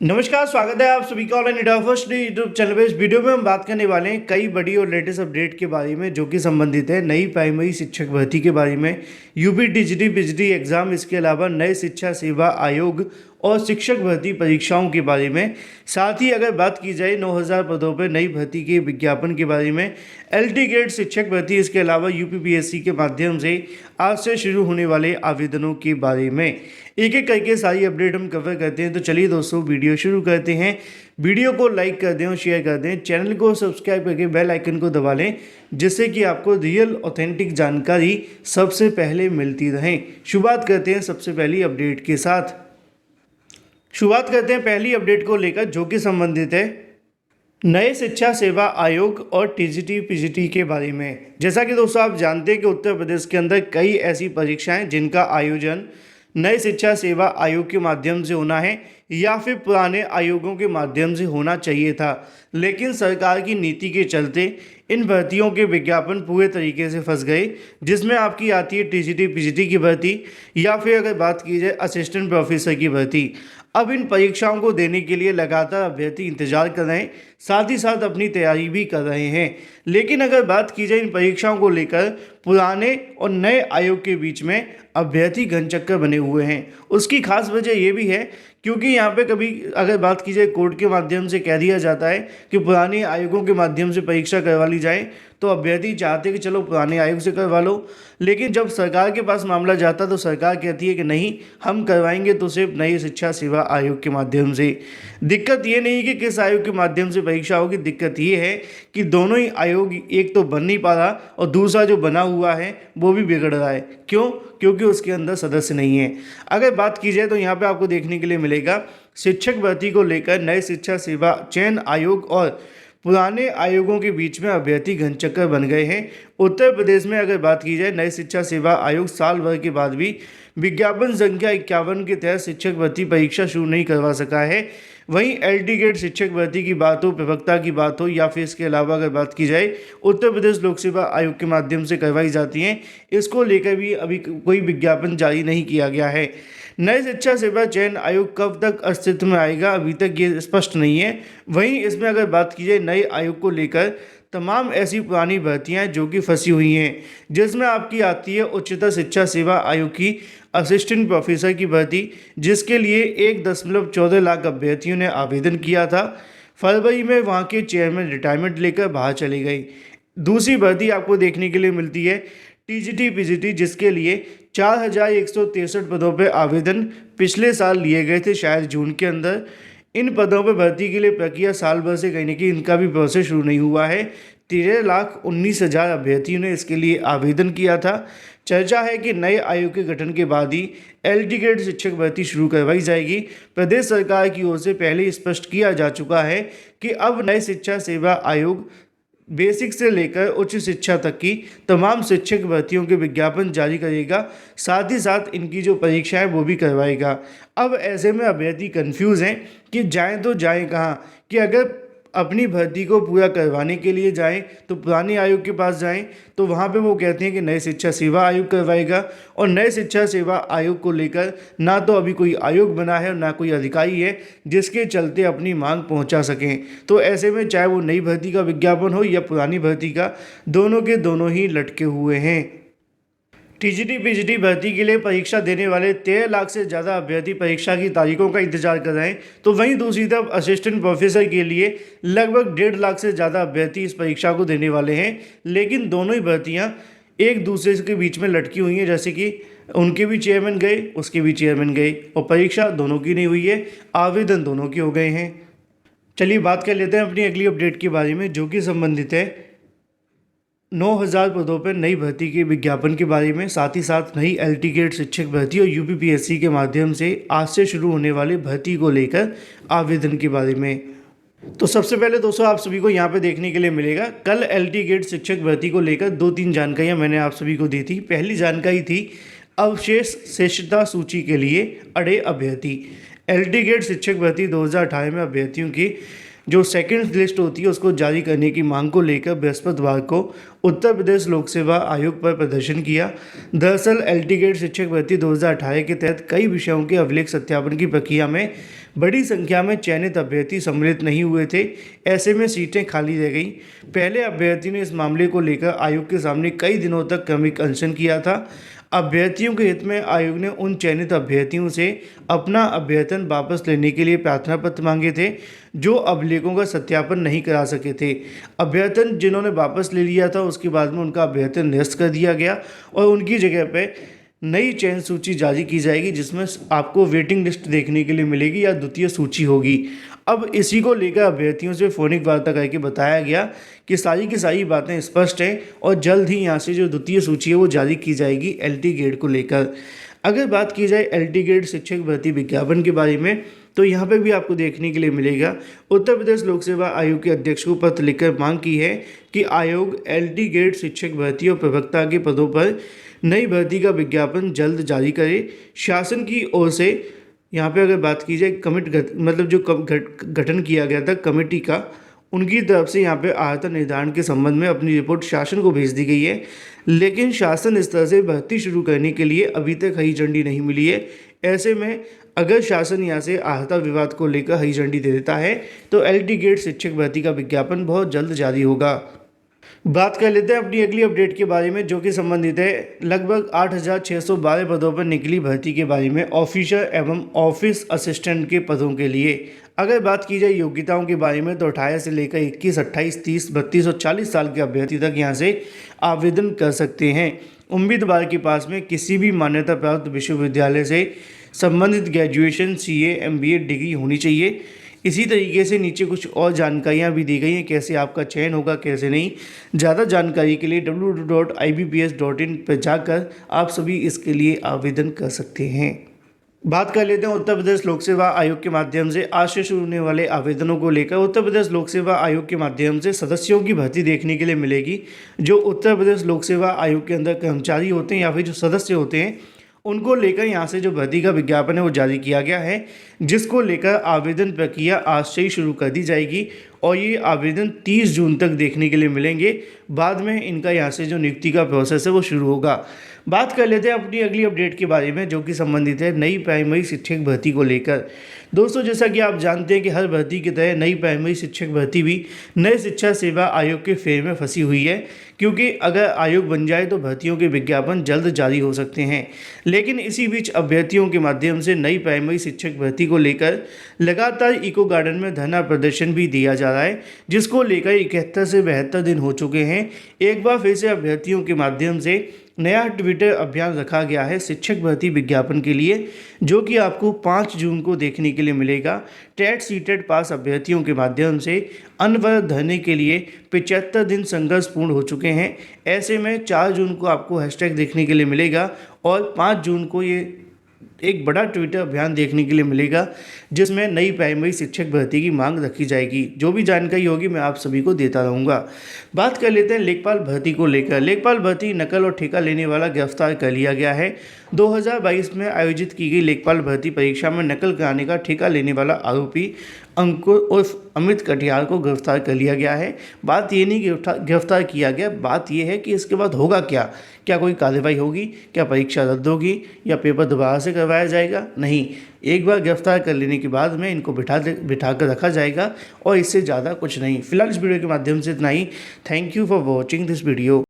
नमस्कार, स्वागत है आप सभी का online India first day YouTube channel पे। इस वीडियो में हम बात करने वाले हैं कई बड़ी और लेटेस्ट अपडेट के बारे में जो कि संबंधित है नई प्राइमरी शिक्षक भर्ती के बारे में, यूपी टीजीटी पीजीटी एग्जाम, इसके अलावा नए शिक्षा सेवा आयोग और शिक्षक भर्ती परीक्षाओं के बारे में। साथ ही अगर बात की जाए 9000 पदों पर नई भर्ती के विज्ञापन के बारे में, एलटी ग्रेड शिक्षक भर्ती, इसके अलावा यूपीपीएससी के माध्यम से आज से शुरू होने वाले आवेदनों के बारे में एक एक करके सारी अपडेट हम कवर करते हैं। तो चलिए दोस्तों, वीडियो शुरू करते हैं। वीडियो को लाइक कर दें और शेयर कर दें, चैनल को सब्सक्राइब करके बेल आइकन को दबा लें, जिससे कि आपको रियल ऑथेंटिक जानकारी सबसे पहले मिलती रहे। शुरुआत करते हैं सबसे पहली अपडेट के साथ। शुरुआत करते हैं पहली अपडेट को लेकर, जो कि संबंधित है नए शिक्षा सेवा आयोग और टीजीटी पीजीटी के बारे में। जैसा कि दोस्तों आप जानते हैं कि उत्तर प्रदेश के अंदर कई ऐसी परीक्षाएं जिनका आयोजन नए शिक्षा सेवा आयोग के माध्यम से होना है या फिर पुराने आयोगों के माध्यम से होना चाहिए था, लेकिन सरकार की नीति के चलते इन भर्तियों के विज्ञापन पूरे तरीके से फंस गए, जिसमें आपकी आती है टीजीटी पीजीटी की भर्ती या फिर अगर बात की जाए असिस्टेंट प्रोफेसर की भर्ती। अब इन परीक्षाओं को देने के लिए लगातार अभ्यर्थी इंतजार कर रहे हैं, साथ ही साथ अपनी तैयारी भी कर रहे हैं। लेकिन अगर बात की जाए इन परीक्षाओं को लेकर, पुराने और नए आयोग के बीच में अभ्यर्थी घनचक्कर बने हुए हैं। उसकी खास वजह ये भी है क्योंकि यहाँ पे कभी अगर बात की जाए कोर्ट के माध्यम से कह दिया जाता है कि पुराने आयोगों के माध्यम से परीक्षा करवा ली जाए, तो अभ्यर्थी चाहते हैं कि चलो पुराने आयोग से करवा लो, लेकिन जब सरकार के पास मामला जाता तो सरकार कहती है कि नहीं, हम करवाएंगे तो सिर्फ नई शिक्षा सेवा आयोग के माध्यम से। दिक्कत ये नहीं कि किस आयोग के माध्यम से परीक्षा होगी, दिक्कत ये है कि दोनों ही आयोग एक तो बन नहीं पा रहा और दूसरा जो बना हुआ है वो भी बिगड़ रहा है। क्यों? क्योंकि उसके अंदर सदस्य नहीं है। अगर बात की जाए तो यहाँ पे आपको देखने के लिए मिलेगा शिक्षक भर्ती को लेकर नए शिक्षा सेवा चयन आयोग और पुराने आयोगों के बीच में अभ्यर्थी घनचक्कर बन गए हैं। उत्तर प्रदेश में अगर बात की जाए, नए शिक्षा सेवा आयोग साल भर के बाद भी विज्ञापन संख्या 51 के तहत शिक्षक भर्ती परीक्षा शुरू नहीं करवा सका है। वहीं एलटी ग्रेड शिक्षक भर्ती की बात हो, प्रवक्ता की बात हो या फिर इसके अलावा अगर बात की जाए उत्तर प्रदेश लोक सेवा आयोग के माध्यम से करवाई जाती हैं, इसको लेकर भी अभी कोई विज्ञापन जारी नहीं किया गया है। नए शिक्षा सेवा चयन आयोग कब तक अस्तित्व में आएगा, अभी तक ये स्पष्ट नहीं है। वहीं इसमें अगर बात की जाए नए आयोग को लेकर, तमाम ऐसी पुरानी भर्तियां जो कि फंसी हुई हैं, जिसमें आपकी आती है उच्चतर शिक्षा सेवा आयोग की असिस्टेंट प्रोफेसर की भर्ती, जिसके लिए 1.14 लाख अभ्यर्थियों ने आवेदन किया था। फरवरी में वहां के चेयरमैन रिटायरमेंट लेकर बाहर चले गए। दूसरी भर्ती आपको देखने के लिए मिलती है टीजीटी पीजीटी, जिसके लिए 4163 पदों पर आवेदन पिछले साल लिए गए थे, शायद जून के अंदर। इन पदों पर भर्ती के लिए प्रक्रिया साल भर से कहीं ना कहीं इनका भी प्रोसेस शुरू नहीं हुआ है। 13,19,000 अभ्यर्थियों ने इसके लिए आवेदन किया था। चर्चा है कि नए आयोग के गठन के बाद ही एलटी ग्रेड शिक्षक भर्ती शुरू करवाई जाएगी। प्रदेश सरकार की ओर से पहले स्पष्ट किया जा चुका है कि अब नए शिक्षा सेवा आयोग बेसिक से लेकर उच्च शिक्षा तक की तमाम शिक्षक भर्तियों के विज्ञापन जारी करेगा, साथ ही साथ इनकी जो परीक्षा है वो भी करवाएगा। अब ऐसे में अभ्यर्थी कंफ्यूज हैं कि जाएं तो जाएं कहाँ, कि अगर अपनी भर्ती को पूरा करवाने के लिए जाएं तो पुराने आयोग के पास जाएं, तो वहाँ पे वो कहते हैं कि नए शिक्षा सेवा आयोग करवाएगा, और नए शिक्षा सेवा आयोग को लेकर ना तो अभी कोई आयोग बना है और ना कोई अधिकारी है जिसके चलते अपनी मांग पहुँचा सकें। तो ऐसे में चाहे वो नई भर्ती का विज्ञापन हो या पुरानी भर्ती का, दोनों के दोनों ही लटके हुए हैं। टीजीटी पीजीटी भर्ती के लिए परीक्षा देने वाले 13 लाख से ज़्यादा अभ्यर्थी परीक्षा की तारीखों का इंतजार कर रहे हैं, तो वहीं दूसरी तरफ असिस्टेंट प्रोफेसर के लिए लगभग 1.5 लाख से ज़्यादा अभ्यर्थी इस परीक्षा को देने वाले हैं। लेकिन दोनों ही भर्तियां एक दूसरे के बीच में लटकी हुई हैं, जैसे कि उनके भी चेयरमैन गए, उसके भी चेयरमैन गए, और परीक्षा दोनों की नहीं हुई है, आवेदन दोनों के हो गए हैं। चलिए बात कर लेते हैं अपनी अगली अपडेट के बारे में, जो कि संबंधित है 9000 पदों पर नई भर्ती के विज्ञापन के बारे में, साथ ही साथ नई एलटी ग्रेड शिक्षक भर्ती और यूपीपीएससी के माध्यम से आज से शुरू होने वाली भर्ती को लेकर आवेदन के बारे में। तो सबसे पहले दोस्तों आप सभी को यहाँ पे देखने के लिए मिलेगा, कल एलटी ग्रेड शिक्षक भर्ती को लेकर 2-3 जानकारियाँ मैंने आप सभी को दी थी। पहली जानकारी थी अवशेष श्रेष्ठता सूची के लिए अड़े अभ्यर्थी। एलटी ग्रेड शिक्षक भर्ती 2018 में अभ्यर्थियों की जो सेकंड लिस्ट होती है उसको जारी करने की मांग को लेकर बृहस्पतिवार को उत्तर प्रदेश लोक सेवा आयोग पर प्रदर्शन किया। दरअसल एलटी ग्रेड शिक्षक भर्ती 2018 के तहत कई विषयों के अभिलेख सत्यापन की प्रक्रिया में बड़ी संख्या में चयनित अभ्यर्थी सम्मिलित नहीं हुए थे। ऐसे में सीटें खाली रह गई। पहले अभ्यर्थी ने इस मामले को लेकर आयोग के सामने कई दिनों तक क्रमिक अनशन किया था। अभ्यर्थियों के हित में आयोग ने उन चयनित अभ्यर्थियों से अपना अभ्यर्थन वापस लेने के लिए प्रार्थना पत्र मांगे थे जो अभिलेखों का सत्यापन नहीं करा सके थे। अभ्यर्थन जिन्होंने वापस ले लिया था उसके बाद में उनका अभ्यर्थन निरस्त कर दिया गया और उनकी जगह पे नई चयन सूची जारी की जाएगी जिसमें आपको वेटिंग लिस्ट देखने के लिए मिलेगी या द्वितीय सूची होगी। अब इसी को लेकर अभ्यर्थियों से फोनिक वार्ता करके बताया गया कि सारी की सारी बातें स्पष्ट हैं और जल्द ही यहाँ से जो द्वितीय सूची है वो जारी की जाएगी एलटी ग्रेड को लेकर। अगर बात की जाए एलटी ग्रेड शिक्षक भर्ती विज्ञापन के बारे में तो यहाँ पे भी आपको देखने के लिए मिलेगा उत्तर प्रदेश लोक सेवा आयोग के अध्यक्ष को पत्र लिखकर मांग की है कि आयोग एलटी ग्रेड शिक्षक भर्ती और प्रवक्ता के पदों पर नई भर्ती का विज्ञापन जल्द जारी करे। शासन की ओर से यहाँ पे अगर बात की जाए मतलब जो गठन किया गया था कमेटी का, उनकी तरफ से यहाँ पे अर्हता निर्धारण के संबंध में अपनी रिपोर्ट शासन को भेज दी गई है, लेकिन शासन इस तरह से भर्ती शुरू करने के लिए अभी तक हरी झंडी नहीं मिली है। ऐसे में अगर शासन यहाँ से अर्हता विवाद को लेकर हरी झंडी दे देता है तो एलटी ग्रेड शिक्षक भर्ती का विज्ञापन बहुत जल्द जारी होगा। बात कर लेते हैं अपनी अगली अपडेट के बारे में जो कि संबंधित है लगभग 8,612 पदों पर निकली भर्ती के बारे में ऑफिसर एवं ऑफिस असिस्टेंट के पदों के लिए। अगर बात की जाए योग्यताओं के बारे में तो 18 से लेकर 21, 28, 30, 32 और 40 साल के अभ्यर्थी तक यहाँ से आवेदन कर सकते हैं। उम्मीदवार के पास में किसी भी मान्यता प्राप्त विश्वविद्यालय से संबंधित ग्रेजुएशन, CA, MBA डिग्री होनी चाहिए। इसी तरीके से नीचे कुछ और जानकारियाँ भी दी गई हैं कैसे आपका चयन होगा कैसे नहीं। ज़्यादा जानकारी के लिए www.ibps.in पर जाकर आप सभी इसके लिए आवेदन कर सकते हैं। बात कर लेते हैं उत्तर प्रदेश लोक सेवा आयोग के माध्यम से आज से शुरू होने वाले आवेदनों को लेकर। उत्तर प्रदेश लोक सेवा आयोग के माध्यम से सदस्यों की भर्ती देखने के लिए मिलेगी। जो उत्तर प्रदेश लोक सेवा आयोग के अंदर कर्मचारी होते हैं या फिर जो सदस्य होते हैं उनको लेकर यहाँ से जो भर्ती का विज्ञापन है वो जारी किया गया है, जिसको लेकर आवेदन प्रक्रिया आज से ही शुरू कर दी जाएगी और ये आवेदन 30 जून तक देखने के लिए मिलेंगे। बाद में इनका यहाँ से जो नियुक्ति का प्रोसेस है वो शुरू होगा। बात कर लेते हैं अपनी अगली अपडेट के बारे में जो कि संबंधित है नई प्राइमरी शिक्षक भर्ती को लेकर। दोस्तों जैसा कि आप जानते हैं कि हर भर्ती की तरह नई प्राइमरी शिक्षक भर्ती भी नए शिक्षा सेवा आयोग के फेर में फंसी हुई है, क्योंकि अगर आयोग बन जाए तो भर्तियों के विज्ञापन जल्द जारी हो सकते हैं। लेकिन इसी बीच अभ्यर्थियों के माध्यम से नई प्राइमरी शिक्षक भर्ती को लेकर लगातार इको गार्डन में धरना प्रदर्शन भी दिया जा रहा है, जिसको लेकर 71 से 72 दिन हो चुके हैं। एक बार फिर से अभ्यर्थियों के माध्यम से नया ट्विटर अभियान रखा गया है शिक्षक भर्ती विज्ञापन के लिए, जो कि आपको 5 जून को देखने के लिए मिलेगा। टेट सीटेट पास अभ्यर्थियों के माध्यम से अनवरत धरने के लिए 75 दिन संघर्ष पूर्ण हो चुके हैं। ऐसे में 4 जून को आपको हैशटैग देखने के लिए मिलेगा और 5 जून को ये एक बड़ा ट्विटर अभियान देखने के लिए मिलेगा जिसमें नई प्राइमरी शिक्षक भर्ती की मांग रखी जाएगी। जो भी जानकारी होगी मैं आप सभी को देता रहूँगा। बात कर लेते हैं लेखपाल भर्ती को लेकर। लेखपाल भर्ती नकल और ठेका लेने वाला गिरफ्तार कर लिया गया है। 2022 में आयोजित की गई लेखपाल भर्ती परीक्षा में नकल कराने का ठेका लेने वाला आरोपी अंकुर उर्फ अमित कटियार को गिरफ्तार कर लिया गया है। बात ये नहीं गिरफ्तार किया गया, बात ये है कि इसके बाद होगा क्या कोई कार्रवाई होगी, क्या परीक्षा रद्द होगी या पेपर दोबारा से करवाया जाएगा? नहीं, एक बार गिरफ्तार कर लेने के बाद में इनको बिठा कर रखा जाएगा और इससे ज़्यादा कुछ नहीं। फिलहाल इस वीडियो के माध्यम से इतना ही। Thank you for watching this video.